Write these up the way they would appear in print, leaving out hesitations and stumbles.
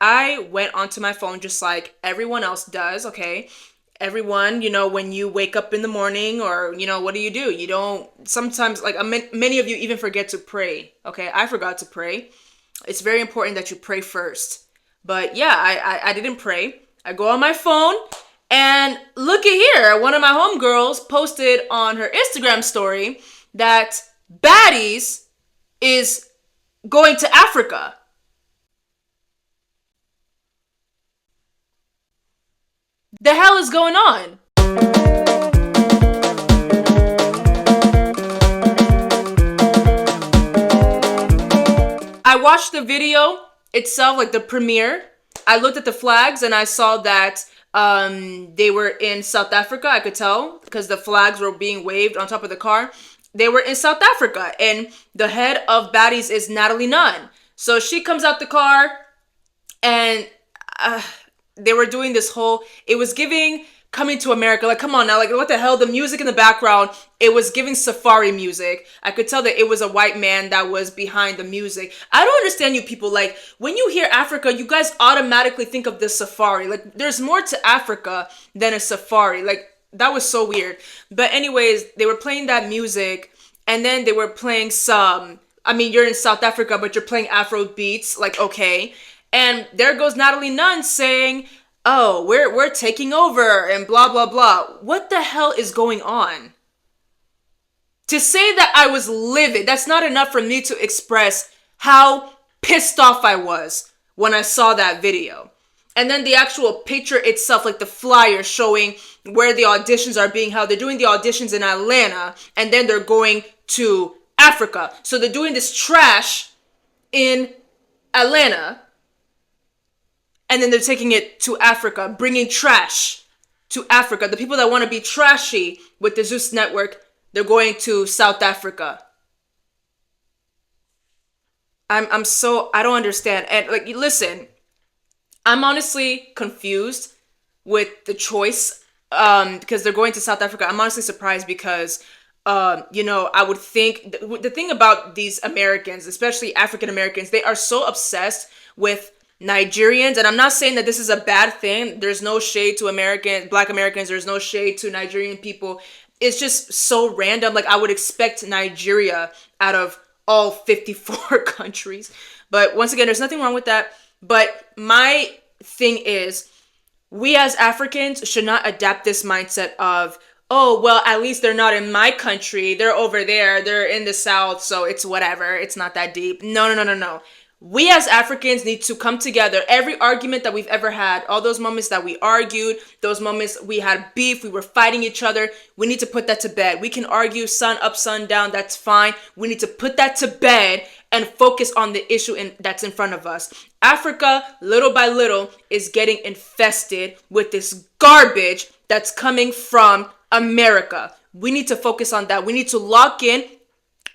I went onto my phone just like everyone else does, okay? Everyone, when you wake up in the morning or, what do? You don't, sometimes, like, many of you even forget to pray, okay? I forgot to pray. It's very important that you pray first. But yeah, I didn't pray. I go on my phone and look at here. One of my homegirls posted on her Instagram story that Baddies is going to Africa. The hell is going on? I watched the video itself, like the premiere. I looked at the flags and I saw that they were in South Africa. I could tell because the flags were being waved on top of the car. They were in South Africa, and the head of Baddies is Natalie Nunn. So she comes out the car, and they were doing this whole, it was giving Coming to America. Like, come on now, like, what the hell? The music in the background, it was giving safari music. I could tell that it was a white man that was behind the music. I don't understand you people. Like, when you hear Africa, you guys automatically think of the safari. Like, there's more to Africa than a safari. Like, that was so weird. But anyways, they were playing that music, and then they were playing you're in South Africa, but you're playing Afro beats. Like, okay. And there goes Natalie Nunn saying, oh, we're taking over and blah, blah, blah. What the hell is going on? To say that I was livid, that's not enough for me to express how pissed off I was when I saw that video. And then the actual picture itself, like the flyer showing where the auditions are being held. They're doing the auditions in Atlanta, and then they're going to Africa. So they're doing this trash in Atlanta, and then they're taking it to Africa, bringing trash to Africa. The people that want to be trashy with the Zeus Network, they're going to South Africa. I don't understand. And like, listen, I'm honestly confused with the choice because they're going to South Africa. I'm honestly surprised because, I would think the thing about these Americans, especially African Americans, they are so obsessed with Nigerians, and I'm not saying that this is a bad thing. There's no shade to Black Americans. There's no shade to Nigerian people. It's just so random. Like, I would expect Nigeria out of all 54 countries. But once again, there's nothing wrong with that. But my thing is, we as Africans should not adapt this mindset of, oh, well, at least they're not in my country. They're over there. They're in the South, so it's whatever. It's not that deep. No. We as Africans need to come together. Every argument that we've ever had, all those moments that we argued, those moments we had beef, we were fighting each other, we need to put that to bed. We can argue sun up, sun down, that's fine. We need to put that to bed and focus on the issue that's in front of us. Africa, little by little, is getting infested with this garbage that's coming from America. We need to focus on that. We need to lock in.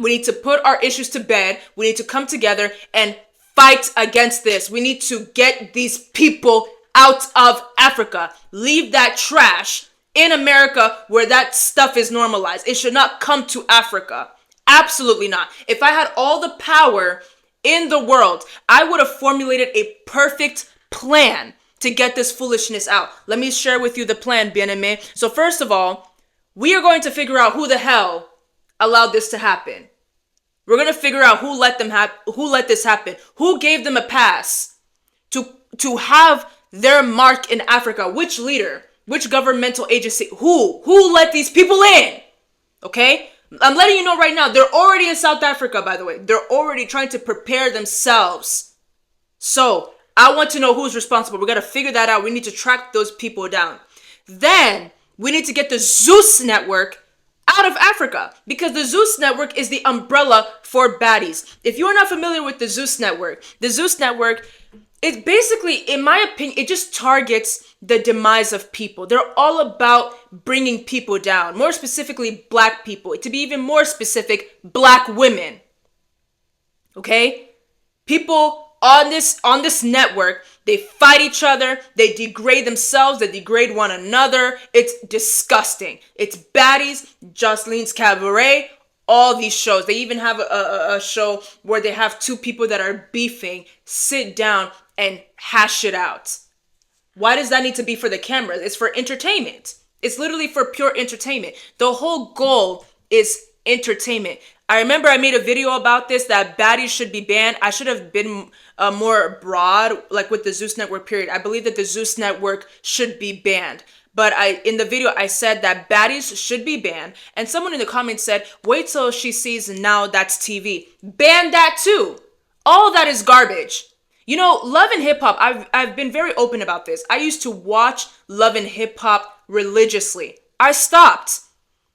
We need to put our issues to bed. We need to come together and fight against this. We need to get these people out of Africa. Leave that trash in America where that stuff is normalized. It should not come to Africa. Absolutely not. If I had all the power in the world, I would have formulated a perfect plan to get this foolishness out. Let me share with you the plan, bien-aimé. So first of all, we are going to figure out who the hell allowed this to happen. We're going to figure out who let this happen. Who gave them a pass to have their mark in Africa? Which leader? Which governmental agency? Who let these people in? Okay? I'm letting you know right now, they're already in South Africa, by the way. They're already trying to prepare themselves. So, I want to know who's responsible. We got to figure that out. We need to track those people down. Then, we need to get the Zeus Network out of Africa, because the Zeus Network is the umbrella for Baddies. If you are not familiar with the Zeus Network, it basically, in my opinion, it just targets the demise of people. They're all about bringing people down, more specifically Black people. To be even more specific, Black women. Okay? People on this network, they fight each other, they degrade themselves, they degrade one another. It's disgusting. It's Baddies, Jocelyn's Cabaret, all these shows. They even have a show where they have two people that are beefing sit down and hash it out. Why does that need to be for the cameras? It's for entertainment. It's literally for pure entertainment. The whole goal is entertainment. I remember I made a video about this, that baddies should be banned. I should have been more broad, like with the Zeus Network period. I believe that the Zeus Network should be banned. But in the video, I said that baddies should be banned. And someone in the comments said, wait till she sees Now That's TV. Ban that too. All that is garbage. You know, Love and Hip Hop, I've been very open about this. I used to watch Love and Hip Hop religiously. I stopped.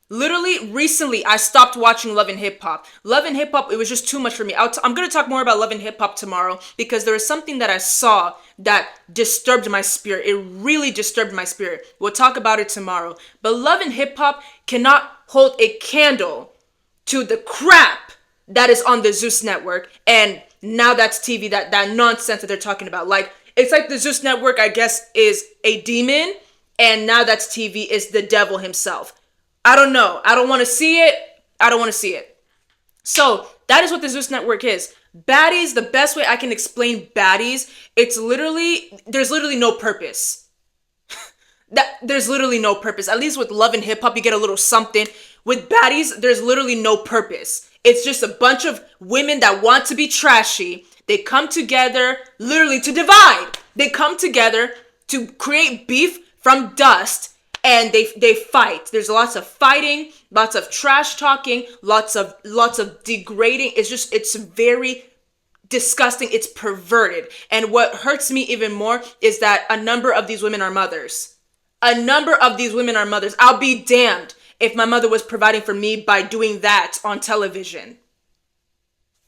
Literally, recently, I stopped watching Love and Hip Hop. Love and Hip Hop, it was just too much for me. I'm going to talk more about Love and Hip Hop tomorrow because there was something that I saw that disturbed my spirit. It really disturbed my spirit. We'll talk about it tomorrow. But Love and Hip Hop cannot hold a candle to the crap that is on the Zeus Network and Now That's TV, that nonsense that they're talking about. Like, it's like the Zeus Network, I guess, is a demon and Now That's TV is the devil himself. I don't know. I don't want to see it. I don't want to see it. So that is what the Zeus Network is. Baddies, the best way I can explain baddies, there's literally no purpose. There's literally no purpose. At least with Love and Hip Hop, you get a little something. With baddies, there's literally no purpose. It's just a bunch of women that want to be trashy. They come together literally to divide. They come together to create beef from dust. And they fight. There's lots of fighting, lots of trash talking, lots of degrading. It's very disgusting. It's perverted. And what hurts me even more is that a number of these women are mothers. A number of these women are mothers. I'll be damned if my mother was providing for me by doing that on television.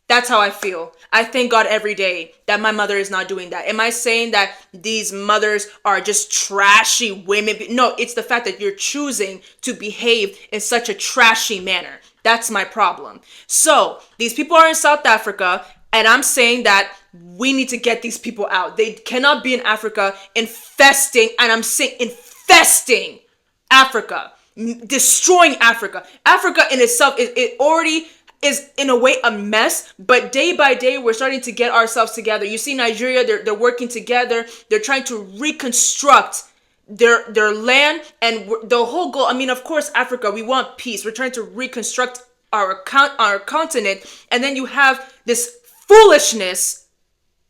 That's how I feel. I thank God every day that my mother is not doing that. Am I saying that these mothers are just trashy women? No, it's the fact that you're choosing to behave in such a trashy manner. That's my problem. So these people are in South Africa, and I'm saying that we need to get these people out. They cannot be in Africa infesting, and I'm saying infesting Africa, destroying Africa. Africa in itself, it already is in a way a mess, but day by day we're starting to get ourselves together. You see Nigeria, they're working together. They're trying to reconstruct their land and the whole goal. I mean, of course, Africa, we want peace. We're trying to reconstruct our continent, and then you have this foolishness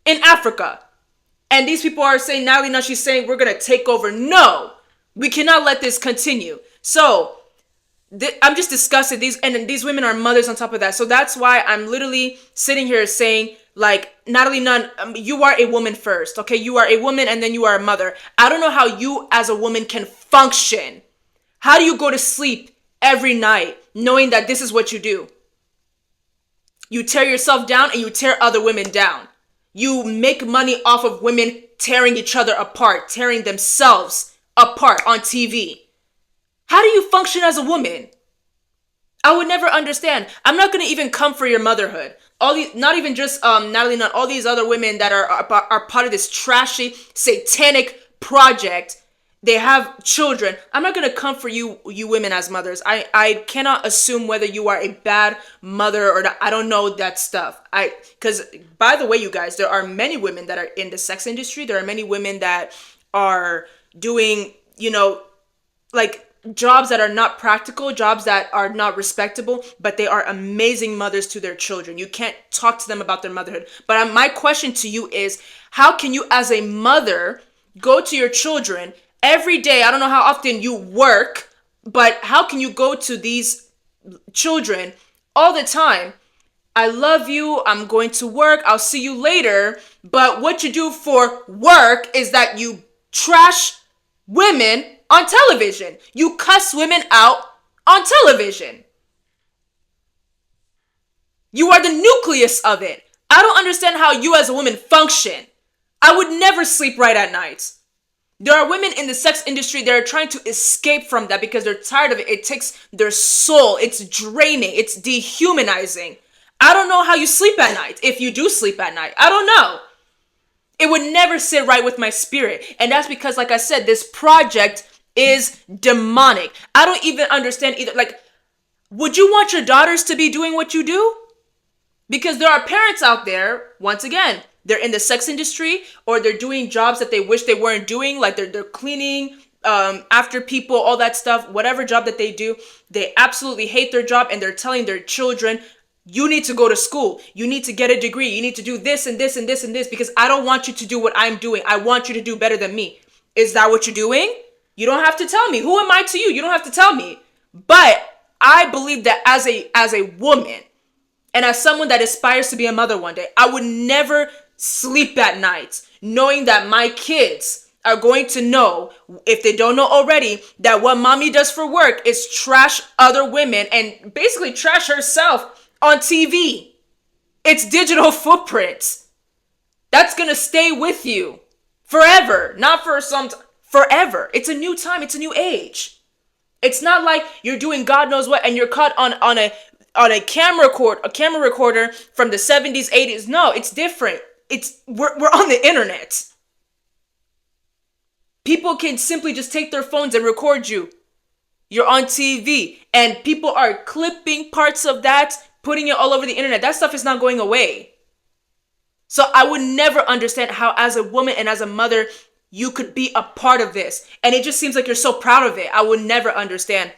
in Africa. And these people are saying, now she's saying we're gonna take over. No, we cannot let this continue. So I'm just disgusted. These women are mothers on top of that. So that's why I'm literally sitting here saying, like, Natalie Nunn, you are a woman first, okay? You are a woman and then you are a mother. I don't know how you as a woman can function. How do you go to sleep every night knowing that this is what you do? You tear yourself down and you tear other women down. You make money off of women tearing each other apart, tearing themselves apart on TV. How do you function as a woman? I would never understand. I'm not going to even come for your motherhood. All these, not even just Natalie Nunn, all these other women that are part of this trashy, satanic project. They have children. I'm not going to come for you women as mothers. I cannot assume whether you are a bad mother or not. I don't know that stuff. Because, by the way, you guys, there are many women that are in the sex industry. There are many women that are doing, like, jobs that are not practical, jobs that are not respectable, but they are amazing mothers to their children. You can't talk to them about their motherhood. But my question to you is, how can you as a mother go to your children every day? I don't know how often you work, but how can you go to these children all the time? I love you. I'm going to work. I'll see you later. But what you do for work is that you trash women on television. You cuss women out on television. You are the nucleus of it. I don't understand how you as a woman function. I would never sleep right at night. There are women in the sex industry that are trying to escape from that because they're tired of it. It takes their soul. It's draining. It's dehumanizing. I don't know how you sleep at night. If you do sleep at night, I don't know. It would never sit right with my spirit. And that's because, like I said, this project is demonic. I don't even understand either. Like, would you want your daughters to be doing what you do? Because there are parents out there, once again, they're in the sex industry, or they're doing jobs that they wish they weren't doing, like they're cleaning after people, all that stuff, whatever job that they do, they absolutely hate their job, and they're telling their children, you need to go to school, you need to get a degree, you need to do this and this and this and this, because I don't want you to do what I'm doing. I want you to do better than me. Is that what you're doing? You don't have to tell me. Who am I to you? You don't have to tell me. But I believe that as a woman, and as someone that aspires to be a mother one day, I would never sleep at night knowing that my kids are going to know, if they don't know already, that what mommy does for work is trash other women and basically trash herself on TV. It's digital footprints. That's going to stay with you forever. Not for some time, forever. It's a new time. It's a new age. It's not like you're doing God knows what and you're caught on a camera recorder from the 70s, 80s. No, it's different. We're on the internet. People can simply just take their phones and record you. You're on TV, and people are clipping parts of that, putting it all over the internet. That stuff is not going away. So I would never understand how, as a woman and as a mother, you could be a part of this. And it just seems like you're so proud of it. I would never understand.